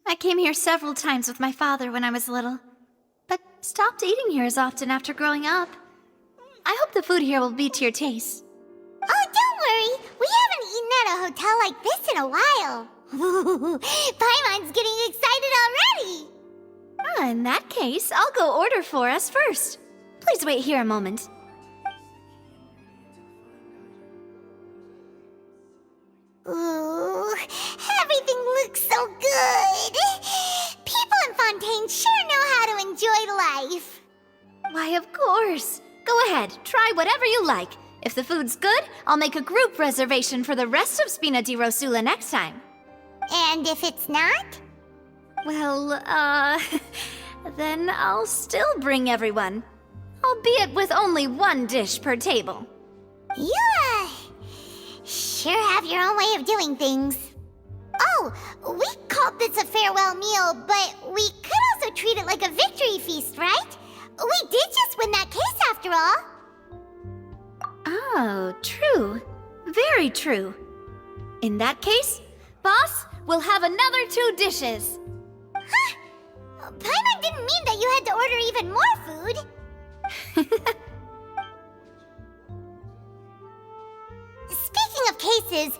I came here several times with my father when I was little, but stopped eating here as often after growing up. I hope the food here will be to your taste. Oh, don't worry. We haven't eaten at a hotel like this in a while. Paimon's getting excited already. In that case, I'll go order for us first. Please wait here a moment. Ooh, everything looks so good. People in Fontaine sure know how to enjoy life. Why, of course. Go ahead, try whatever you like. If the food's good, I'll make a group reservation for the rest of Spina di Rosula next time. And if it's not? Well, then I'll still bring everyone. Albeit with only one dish per table. You, sure have your own way of doing things. Oh, we called this a farewell meal, but we could also treat it like a victory feast, right? We did just win that case after all. Oh, true. Very true. In that case, boss, we'll have another 2 dishes. Huh? Paimon didn't mean that you had to order even more food. Speaking of cases,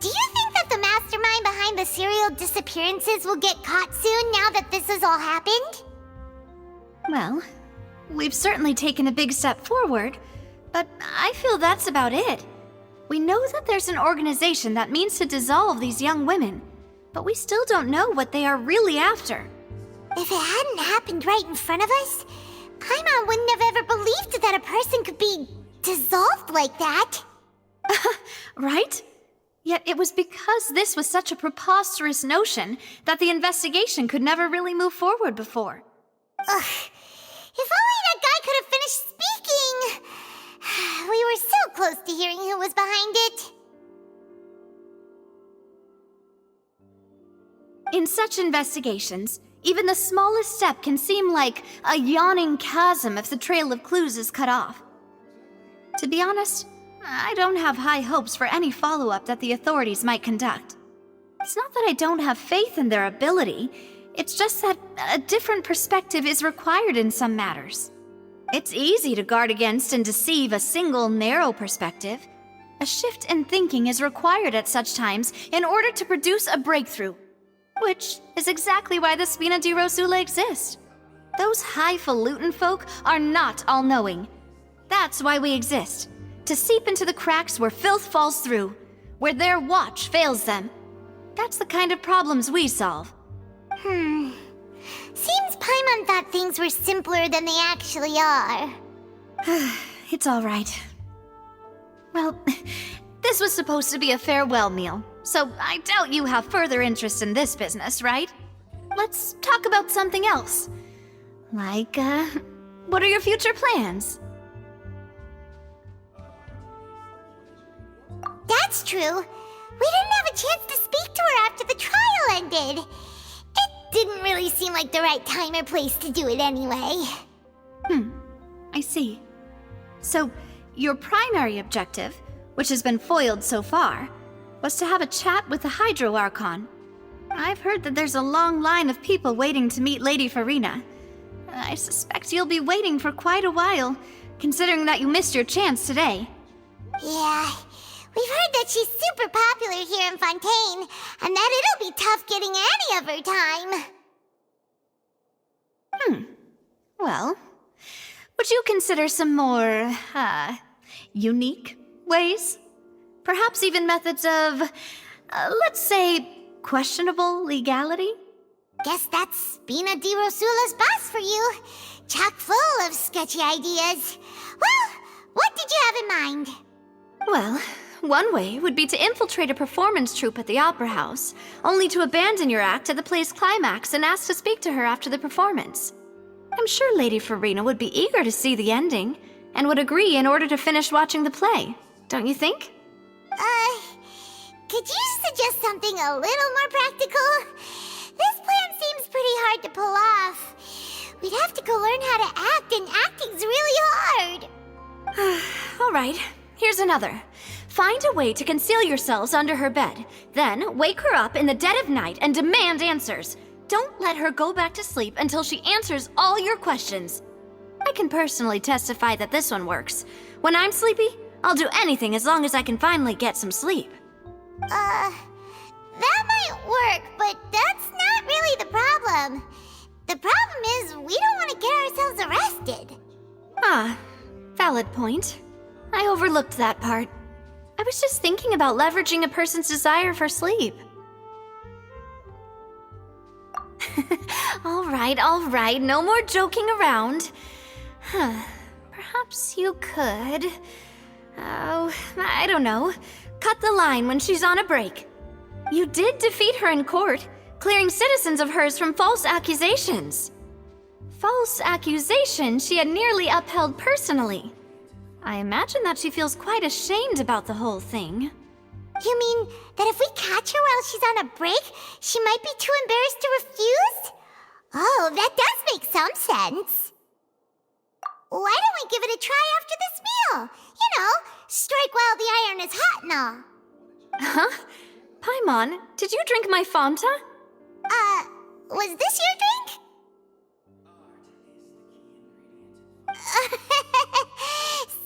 do you think that the mastermind behind the serial disappearances will get caught soon now that this has all happened? Well, we've certainly taken a big step forward, but I feel that's about it. We know that there's an organization that means to dissolve these young women, but we still don't know what they are really after. If it hadn't happened right in front of us, Paimon wouldn't have ever believed that a person could be dissolved like that. Right? Yet it was because this was such a preposterous notion that the investigation could never really move forward before. Ugh. If only that guy could have finished speaking! We were so close to hearing who was behind it. In such investigations, even the smallest step can seem like a yawning chasm if the trail of clues is cut off. To be honest, I don't have high hopes for any follow-up that the authorities might conduct. It's not that I don't have faith in their ability, it's just that a different perspective is required in some matters. It's easy to guard against and deceive a single narrow perspective. A shift in thinking is required at such times in order to produce a breakthrough. Which is exactly why the Spina di Rosula exist. Those highfalutin folk are not all-knowing. That's why we exist. To seep into the cracks where filth falls through, where their watch fails them. That's the kind of problems we solve. Seems Paimon thought things were simpler than they actually are. It's all right. Well, this was supposed to be a farewell meal, so I doubt you have further interest in this business, right? Let's talk about something else. Like, what are your future plans? That's true. We didn't have a chance to speak to her after the trial ended. It didn't really seem like the right time or place to do it anyway. I see. So, your primary objective, which has been foiled so far, was to have a chat with the Hydro Archon. I've heard that there's a long line of people waiting to meet Lady Farina. I suspect you'll be waiting for quite a while, considering that you missed your chance today. Yeah, we've heard that she's super popular here in Fontaine, and that it'll be tough getting any of her time. Well, would you consider some more, unique ways? Perhaps even methods of, let's say, questionable legality? Guess that's Spina di Rosula's boss for you. Chock full of sketchy ideas. Well, what did you have in mind? Well, one way would be to infiltrate a performance troupe at the Opera House, only to abandon your act at the play's climax and ask to speak to her after the performance. I'm sure Lady Farina would be eager to see the ending, and would agree in order to finish watching the play, don't you think? Could you suggest something a little more practical? This plan seems pretty hard to pull off. We'd have to go learn how to act, and acting's really hard. All right, here's another. Find a way to conceal yourselves under her bed, then wake her up in the dead of night and demand answers. Don't let her go back to sleep until she answers all your questions. I can personally testify that this one works. When I'm sleepy, I'll do anything as long as I can finally get some sleep. That might work, but that's not really the problem. The problem is we don't want to get ourselves arrested. Ah, valid point. I overlooked that part. I was just thinking about leveraging a person's desire for sleep. All right, no more joking around. Perhaps you could... Oh, I don't know. Cut the line when she's on a break. You did defeat her in court, clearing citizens of hers from false accusations. False accusations she had nearly upheld personally. I imagine that she feels quite ashamed about the whole thing. You mean that if we catch her while she's on a break, she might be too embarrassed to refuse? Oh, that does make some sense. Why don't we give it a try after this meal? You know, strike while the iron is hot and all. Huh? Paimon, did you drink my Fanta? Was this your drink?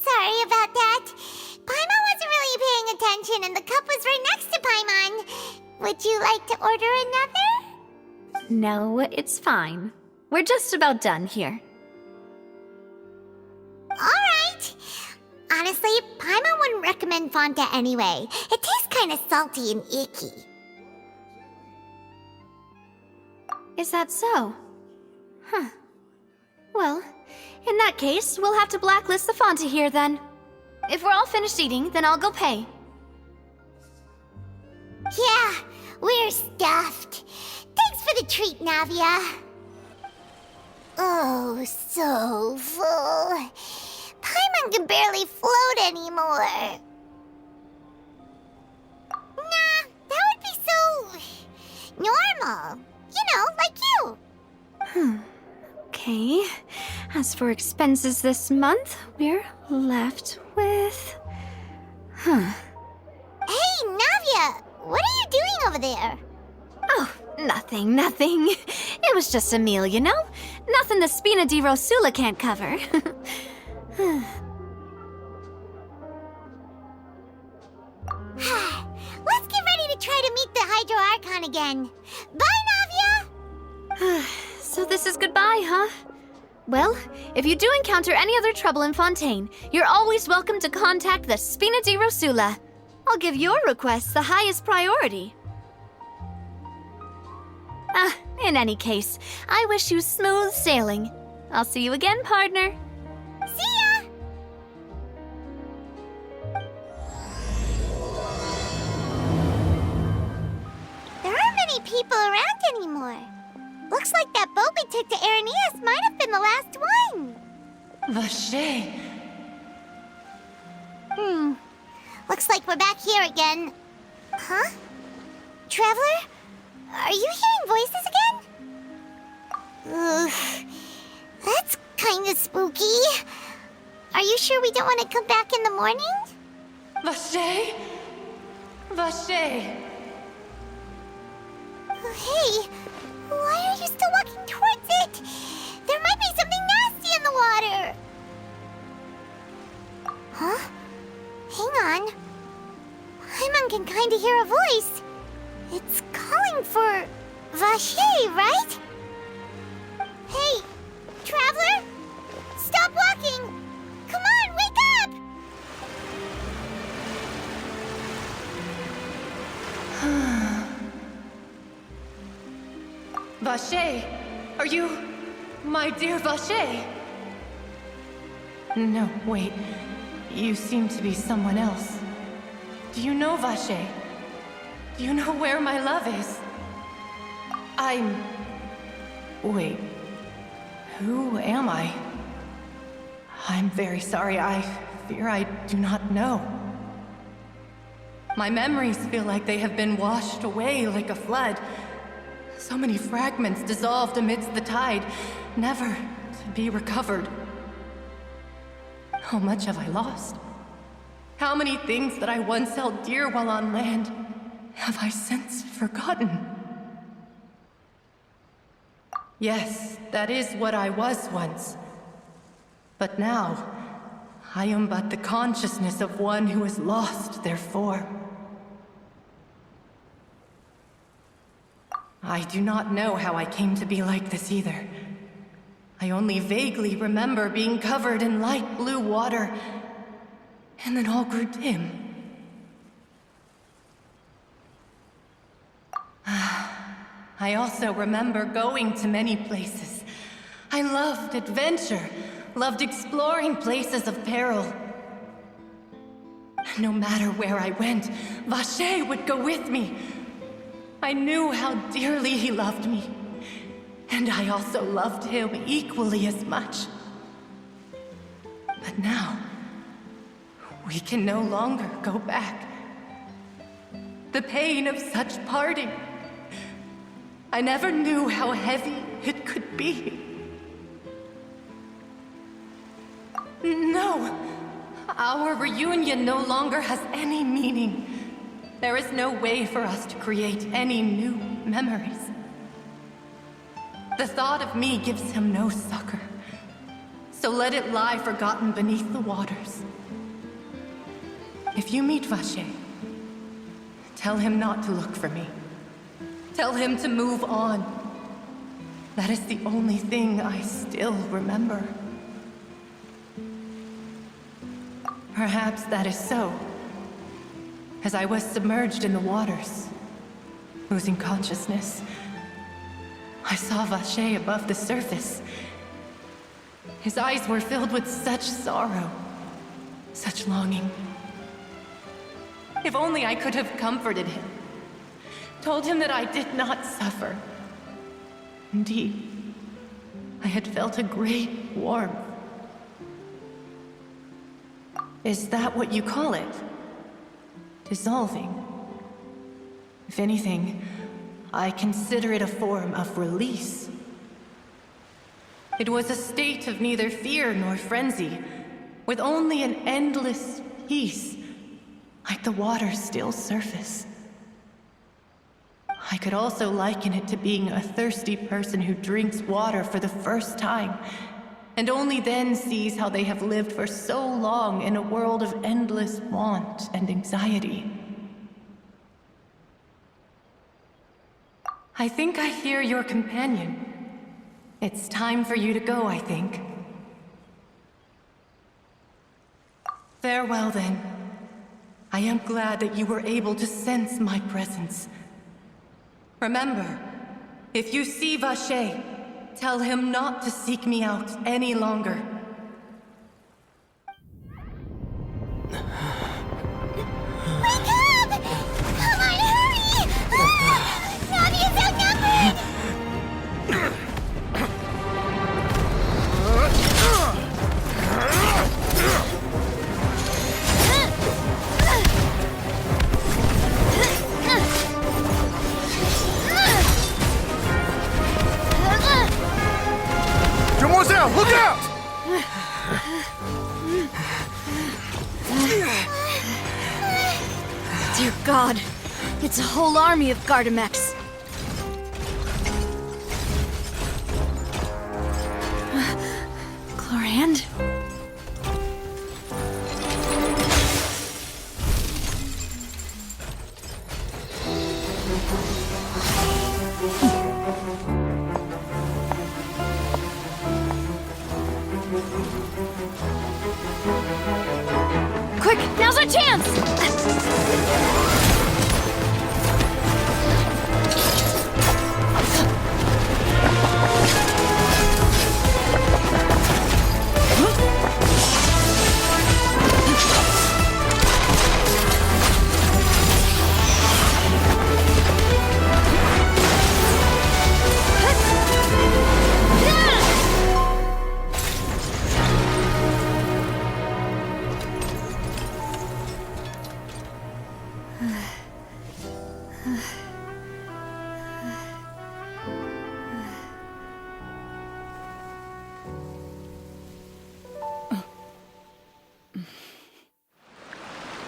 Sorry about that. Paimon wasn't really paying attention and the cup was right next to Paimon. Would you like to order another? No, it's fine. We're just about done here. Alright. Honestly, Paimon wouldn't recommend Fanta anyway. It tastes kind of salty and icky. Is that so? Huh. Well, in that case, we'll have to blacklist the Fanta here then. If we're all finished eating, then I'll go pay. Yeah, we're stuffed. Thanks for the treat, Navia. Oh, so full. Paimon can barely float anymore. Nah, that would be so... normal. You know, like you. Okay. As for expenses this month, we're left with... Hey, Navia, what are you doing over there? Oh, nothing. It was just a meal, you know? Nothing the Spina di Rosula can't cover. Let's get ready to try to meet the Hydro Archon again. Bye, Navia! So this is goodbye, huh? Well, if you do encounter any other trouble in Fontaine, you're always welcome to contact the Spina di Rosula. I'll give your requests the highest priority. In any case, I wish you smooth sailing. I'll see you again, partner. See ya! There aren't many people around anymore. Looks like that boat we took to Araneus might have been the last one. Vache. Looks like we're back here again. Huh? Traveler? Are you hearing voices again? Ugh. That's kinda spooky. Are you sure we don't want to come back in the morning? Vache? Vache. Hey, why are you still walking towards it? There might be something nasty in the water. Huh? Hang on. Paimon can kinda hear a voice. It's calling for Vache, right? Hey, Traveler? Stop walking! Come on, wake up! Vache, are you my dear Vache? No, wait. You seem to be someone else. Do you know Vache? Do you know where my love is? Wait. Who am I? I'm very sorry. I fear I do not know. My memories feel like they have been washed away like a flood. So many fragments dissolved amidst the tide, never to be recovered. How much have I lost? How many things that I once held dear while on land have I since forgotten? Yes, that is what I was once. But now, I am but the consciousness of one who has lost their form. I do not know how I came to be like this either. I only vaguely remember being covered in light blue water, and then all grew dim. I also remember going to many places. I loved adventure, loved exploring places of peril. No matter where I went, Vacher would go with me. I knew how dearly he loved me, and I also loved him equally as much. But now, we can no longer go back. The pain of such parting, I never knew how heavy it could be. No, our reunion no longer has any meaning. There is no way for us to create any new memories. The thought of me gives him no succor, so let it lie forgotten beneath the waters. If you meet Vacher, tell him not to look for me. Tell him to move on. That is the only thing I still remember. Perhaps that is so. As I was submerged in the waters, losing consciousness, I saw Vacher above the surface. His eyes were filled with such sorrow, such longing. If only I could have comforted him, told him that I did not suffer. Indeed, I had felt a great warmth. Is that what you call it? Dissolving? If anything, I consider it a form of release. It was a state of neither fear nor frenzy, with only an endless peace, like the water's still surface. I could also liken it to being a thirsty person who drinks water for the first time, and only then sees how they have lived for so long in a world of endless want and anxiety. I think I hear your companion. It's time for you to go, I think. Farewell, then. I am glad that you were able to sense my presence. Remember, if you see Vacher, tell him not to seek me out any longer. Wake up! Come on, hurry! Navi is outnumbered! Demoiselle, look out! Dear God, it's a whole army of Gardamex. Chlorand? Quick, now's our chance!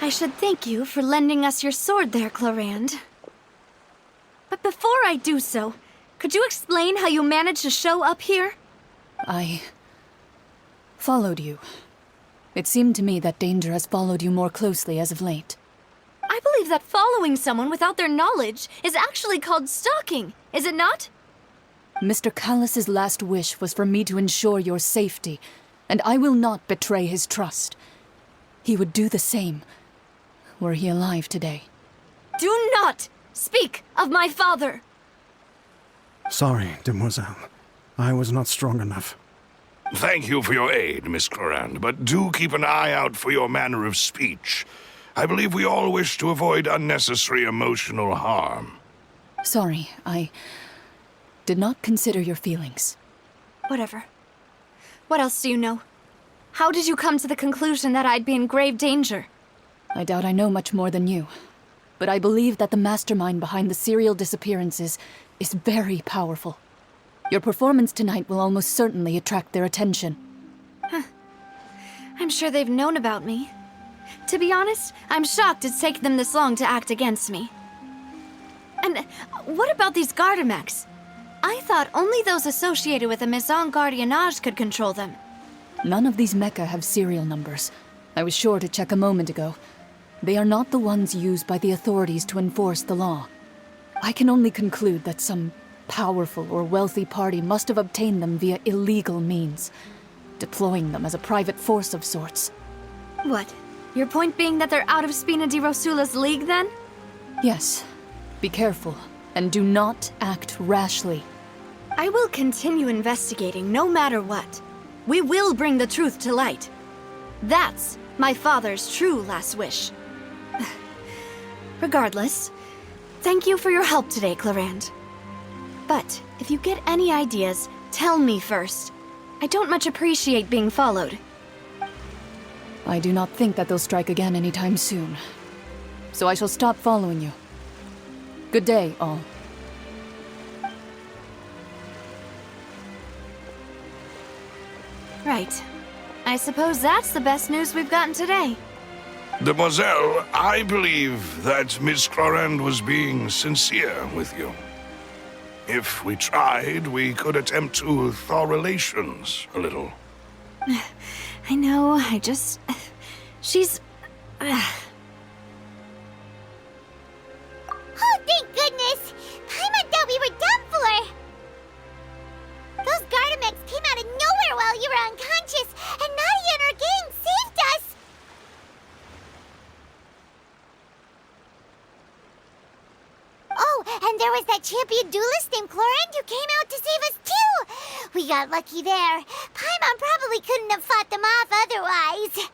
I should thank you for lending us your sword there, Chlorand. But before I do so, Could you explain how you managed to show up here? I followed you. It seemed to me that danger has followed you more closely as of late. I believe that following someone without their knowledge is actually called stalking, is it not? Mr. Callus's last wish was for me to ensure your safety, and I will not betray his trust. He would do the same, were he alive today. Do not speak of my father! Sorry, demoiselle. I was not strong enough. Thank you for your aid, Miss Clorand, but do keep an eye out for your manner of speech. I believe we all wish to avoid unnecessary emotional harm. Sorry, I did not consider your feelings. Whatever. What else do you know? How did you come to the conclusion that I'd be in grave danger? I doubt I know much more than you, but I believe that the mastermind behind the serial disappearances is very powerful. Your performance tonight will almost certainly attract their attention. I'm sure they've known about me. To be honest, I'm shocked it's taken them this long to act against me. And what about these Gardamex? I thought only those associated with the Maison Gardiennage could control them. None of these mecha have serial numbers. I was sure to check a moment ago. They are not the ones used by the authorities to enforce the law. I can only conclude that some powerful or wealthy party must have obtained them via illegal means, deploying them as a private force of sorts. What? Your point being that they're out of Spina di Rosula's league, then? Yes. Be careful, and do not act rashly. I will continue investigating no matter what. We will bring the truth to light. That's my father's true last wish. Regardless, thank you for your help today, Clorand. But if you get any ideas, tell me first. I don't much appreciate being followed. I do not think that they'll strike again anytime soon. So I shall stop following you. Good day, all. Right. I suppose that's the best news we've gotten today. Demoiselle, I believe that Miss Clorand was being sincere with you. If we tried, we could attempt to thaw relations a little. I know, she's... Oh, thank goodness! Paimon thought we were done for! Those Gardamex came out of nowhere while you were unconscious, and Nadia and her gang saved us! Oh, and there was that champion duelist named Clorand who came out to save us too! We got lucky there. Paimon probably couldn't have fought them off otherwise.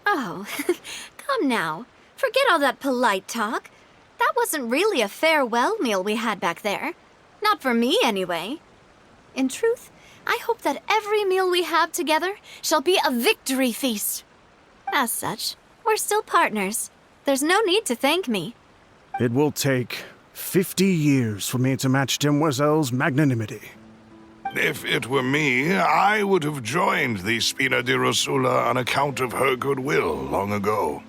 Oh, come now. Forget all that polite talk. That wasn't really a farewell meal we had back there. Not for me, anyway. In truth, I hope that every meal we have together shall be a victory feast. As such, we're still partners. There's no need to thank me. It will take 50 years for me to match Demoiselle's magnanimity. If it were me, I would have joined the Spina di Rosula on account of her goodwill long ago.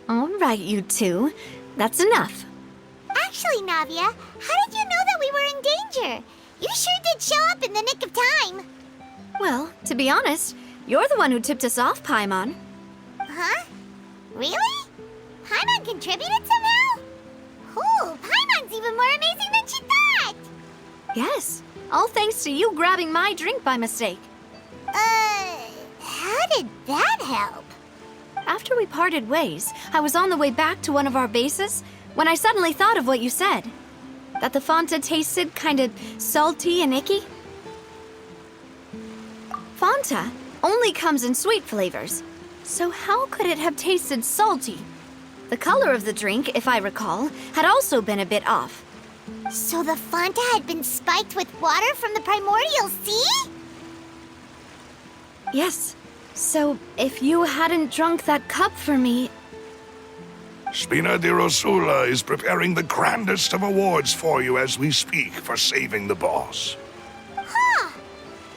All right, you two. That's enough. Actually, Navia, how did you know that we were in danger? You sure did show up in the nick of time. Well, to be honest, you're the one who tipped us off, Paimon. Huh? Really? Paimon contributed somehow? Ooh, Paimon's even more amazing than she thought! Yes, all thanks to you grabbing my drink by mistake. How did that help? After we parted ways, I was on the way back to one of our bases when I suddenly thought of what you said. That the Fanta tasted kind of salty and icky. Fanta only comes in sweet flavors, so how could it have tasted salty? The color of the drink, if I recall, had also been a bit off. So the Fanta had been spiked with water from the primordial sea? Yes. So, if you hadn't drunk that cup for me... Spina di Rosula is preparing the grandest of awards for you as we speak for saving the boss. Huh.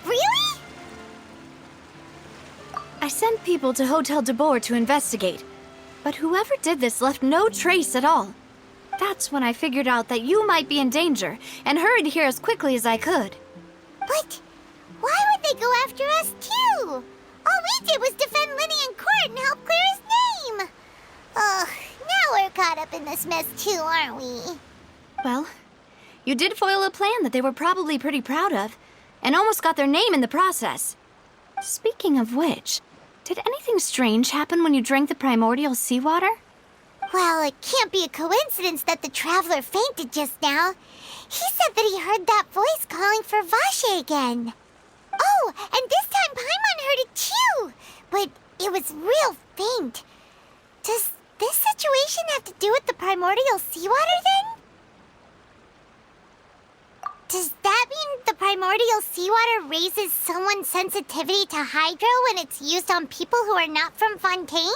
Really? I sent people to Hotel de Boer to investigate. But whoever did this left no trace at all. That's when I figured out that you might be in danger and hurried here as quickly as I could. But why would they go after us too? All we did was defend Linny in court and help clear his name. Ugh, now we're caught up in this mess too, aren't we? Well, you did foil a plan that they were probably pretty proud of, and almost got their name in the process. Speaking of which, did anything strange happen when you drank the primordial seawater? Well, it can't be a coincidence that the traveler fainted just now. He said that he heard that voice calling for Vache again. Oh, and this time Paimon heard it too, but it was real faint. Does this situation have to do with the primordial seawater then? Does that mean the primordial seawater raises someone's sensitivity to hydro when it's used on people who are not from Fontaine?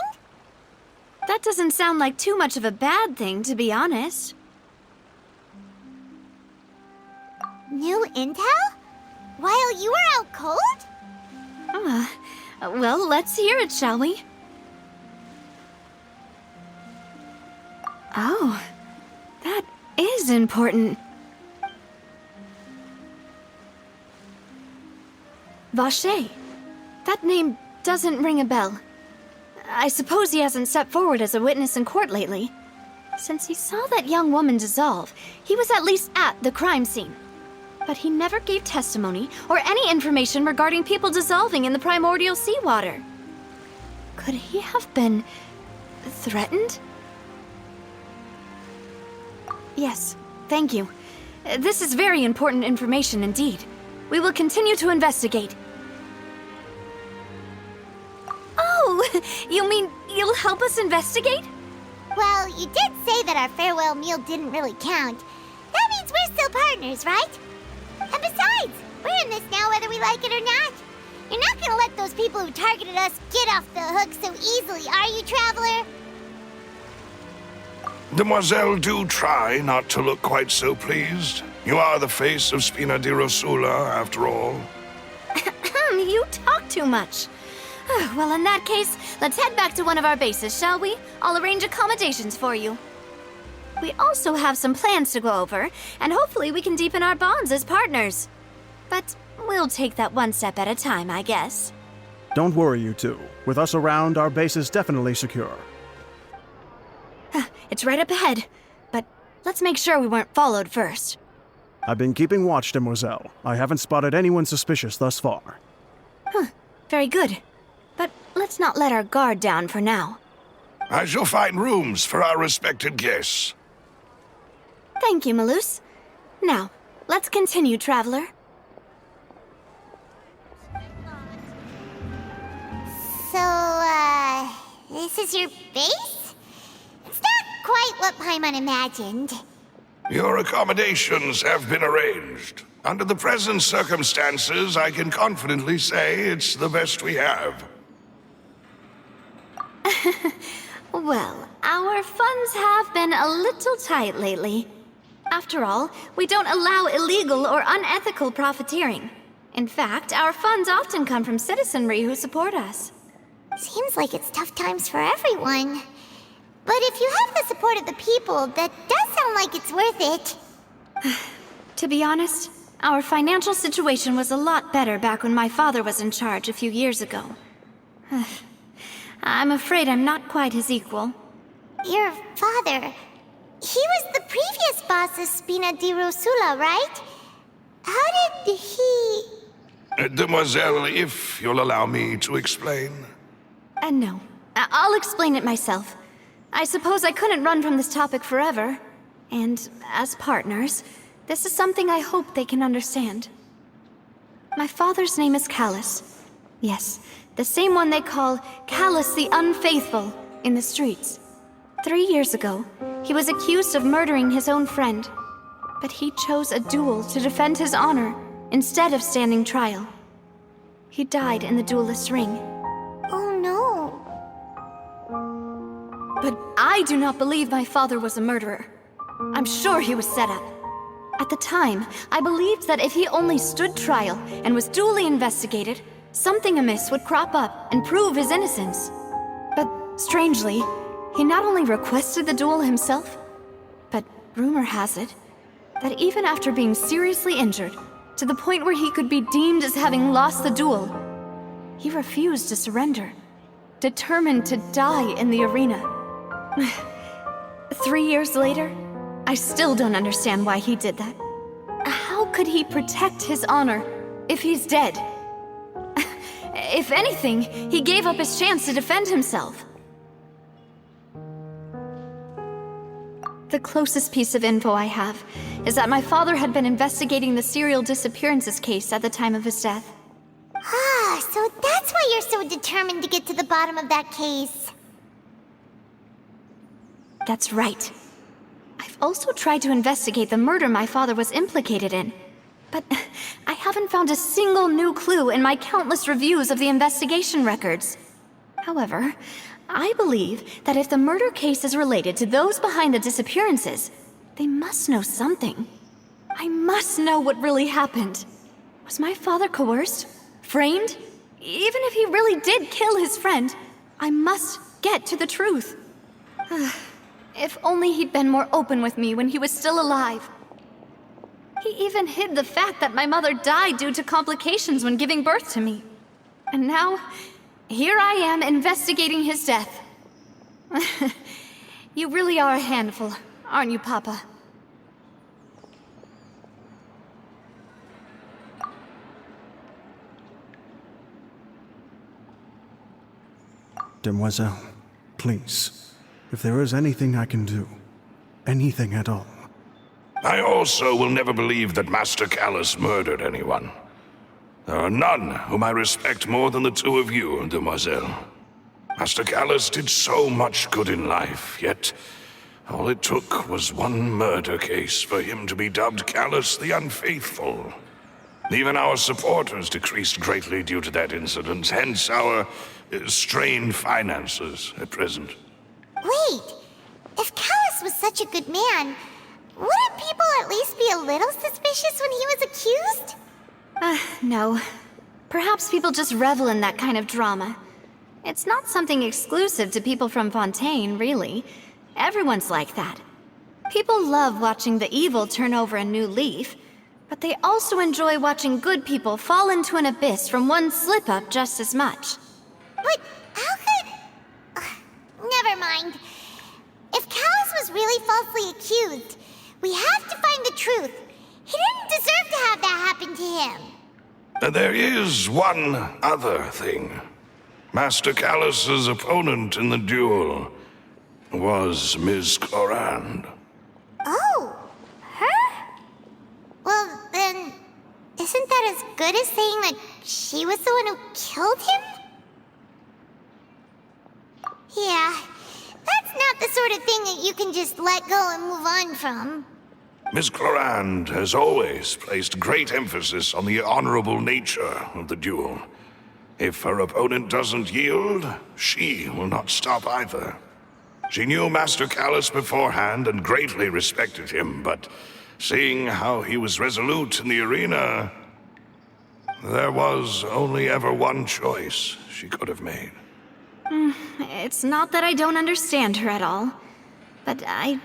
That doesn't sound like too much of a bad thing, to be honest. New intel? While you were out cold? Well, let's hear it, shall we? Oh, that is important. Vache. That name doesn't ring a bell. I suppose he hasn't stepped forward as a witness in court lately. Since he saw that young woman dissolve, he was at least at the crime scene. But he never gave testimony or any information regarding people dissolving in the primordial seawater. Could he have been threatened? Yes, thank you. This is very important information indeed. We will continue to investigate. Oh, you mean you'll help us investigate? Well, you did say that our farewell meal didn't really count. That means we're still partners, right? And besides, we're in this now whether we like it or not. You're not gonna let those people who targeted us get off the hook so easily, are you, Traveler? Demoiselle, do try not to look quite so pleased. You are the face of Spina di Rosula, after all. You talk too much. Well, in that case, let's head back to one of our bases, shall we? I'll arrange accommodations for you. We also have some plans to go over, and hopefully we can deepen our bonds as partners. But we'll take that one step at a time, I guess. Don't worry, you two. With us around, our base is definitely secure. It's right up ahead, but let's make sure we weren't followed first. I've been keeping watch, Demoiselle. I haven't spotted anyone suspicious thus far. Very good. But let's not let our guard down for now. I shall find rooms for our respected guests. Thank you, Malus. Now, let's continue, Traveler. So, this is your base? It's not quite what Paimon imagined. Your accommodations have been arranged. Under the present circumstances, I can confidently say it's the best we have. Well, our funds have been a little tight lately. After all, we don't allow illegal or unethical profiteering. In fact, our funds often come from citizenry who support us. Seems like it's tough times for everyone. But if you have the support of the people, that does sound like it's worth it. To be honest, our financial situation was a lot better back when my father was in charge a few years ago. I'm afraid I'm not quite his equal. Your father, he was the previous boss of Spina di Rosula, right? How did he... Demoiselle, if you'll allow me to explain. No, I'll explain it myself. I suppose I couldn't run from this topic forever. And as partners, this is something I hope they can understand. My father's name is Callus. Yes, the same one they call Callus the Unfaithful in the streets. 3 years ago, he was accused of murdering his own friend. But he chose a duel to defend his honor instead of standing trial. He died in the duelist's ring. Oh no. But I do not believe my father was a murderer. I'm sure he was set up. At the time, I believed that if he only stood trial and was duly investigated, something amiss would crop up and prove his innocence. But strangely, He not only requested the duel himself, but rumor has it that even after being seriously injured, to the point where he could be deemed as having lost the duel, he refused to surrender, determined to die in the arena. 3 years later, I still don't understand why he did that. How could he protect his honor if he's dead? If anything, he gave up his chance to defend himself. The closest piece of info I have is that my father had been investigating the serial disappearances case at the time of his death. Ah, so that's why you're so determined to get to the bottom of that case. That's right. I've also tried to investigate the murder my father was implicated in, but I haven't found a single new clue in my countless reviews of the investigation records. However, I believe that if the murder case is related to those behind the disappearances, they must know something. I must know what really happened. Was my father coerced? Framed? Even if he really did kill his friend, I must get to the truth. If only he'd been more open with me when he was still alive. He even hid the fact that my mother died due to complications when giving birth to me. And now, here I am investigating his death. You really are a handful, aren't you, Papa? Demoiselle, please, if there is anything I can do, anything at all. I also will never believe that Master Callus murdered anyone. There are none whom I respect more than the two of you, Demoiselle. Master Callus did so much good in life, yet all it took was one murder case for him to be dubbed Callus the Unfaithful. Even our supporters decreased greatly due to that incident, hence our strained finances at present. Wait, if Callus was such a good man, wouldn't people at least be a little suspicious when he was accused? No. Perhaps people just revel in that kind of drama. It's not something exclusive to people from Fontaine, really. Everyone's like that. People love watching the evil turn over a new leaf, but they also enjoy watching good people fall into an abyss from one slip-up just as much. But how could... never mind. If Callus was really falsely accused, we have to find the truth. He didn't deserve to have that happen to him. There is one other thing. Master Callus's opponent in the duel was Ms. Clorand. Oh, her? Well, then, isn't that as good as saying that she was the one who killed him? Yeah, that's not the sort of thing that you can just let go and move on from. Ms. Clorand has always placed great emphasis on the honorable nature of the duel. If her opponent doesn't yield, she will not stop either. She knew Master Callus beforehand and greatly respected him, but seeing how he was resolute in the arena, there was only ever one choice she could have made. It's not that I don't understand her at all, but I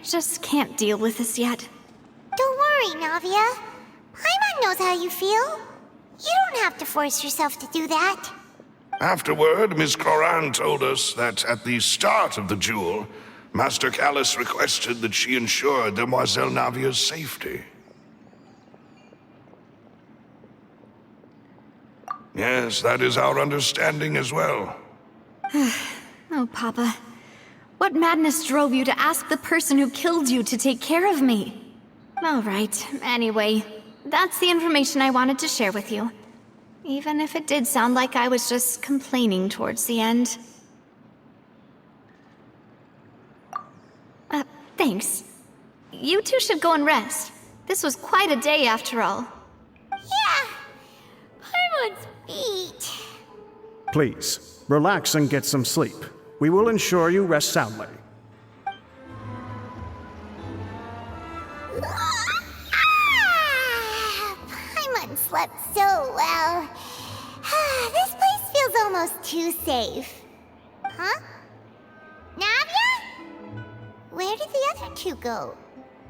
just can't deal with this yet. Don't worry, Navia. Paimon knows how you feel. You don't have to force yourself to do that. Afterward, Ms. Clorand told us that at the start of the duel, Master Callus requested that she ensure Demoiselle Navia's safety. Yes, that is our understanding as well. Oh, Papa. What madness drove you to ask the person who killed you to take care of me? All right, anyway, that's the information I wanted to share with you. Even if it did sound like I was just complaining towards the end. Thanks. You two should go and rest. This was quite a day after all. Yeah, Paimon's beat. Please, relax and get some sleep. We will ensure you rest soundly. Paimon slept so well. This place feels almost too safe. Huh? other two go?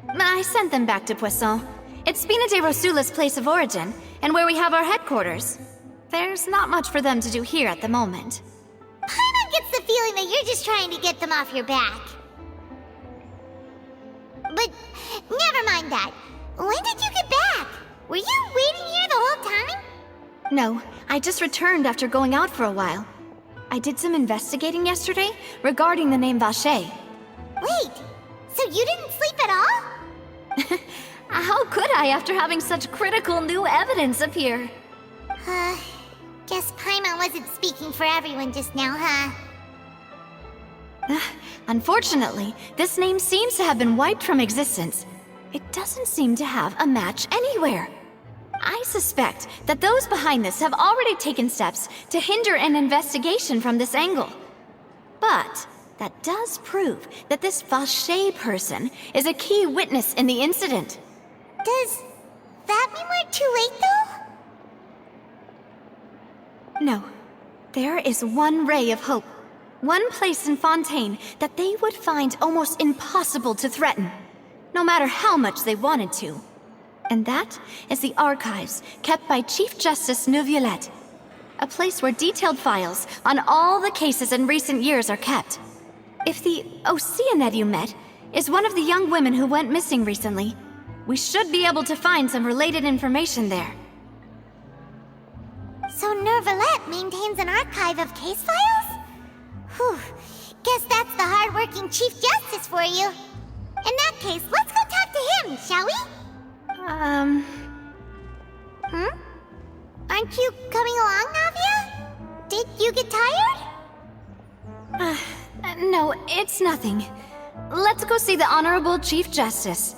I sent them back to Poisson. It's Spina de Rosula's place of origin, and where we have our headquarters. There's not much for them to do here at the moment. Paimon gets the feeling that you're just trying to get them off your back. But never mind that. When did you get back? Were you waiting here the whole time? No, I just returned after going out for a while. I did some investigating yesterday regarding the name Vache. Wait, so you didn't sleep at all? How could I after having such critical new evidence appear? Guess Paimon wasn't speaking for everyone just now, huh? Unfortunately, this name seems to have been wiped from existence. It doesn't seem to have a match anywhere. I suspect that those behind this have already taken steps to hinder an investigation from this angle. But that does prove that this Vache person is a key witness in the incident. Does that mean we're too late, though? No. There is one ray of hope. One place in Fontaine that they would find almost impossible to threaten, no matter how much they wanted to. And that is the archives kept by Chief Justice Neuvillette. A place where detailed files on all the cases in recent years are kept. If the Oceanid you met is one of the young women who went missing recently, we should be able to find some related information there. So Neuvillette maintains an archive of case files? Whew, guess that's the hard-working Chief Justice for you. In that case, let's go talk to him, shall we? Aren't you coming along, Navia? Did you get tired? No, it's nothing. Let's go see the Honorable Chief Justice.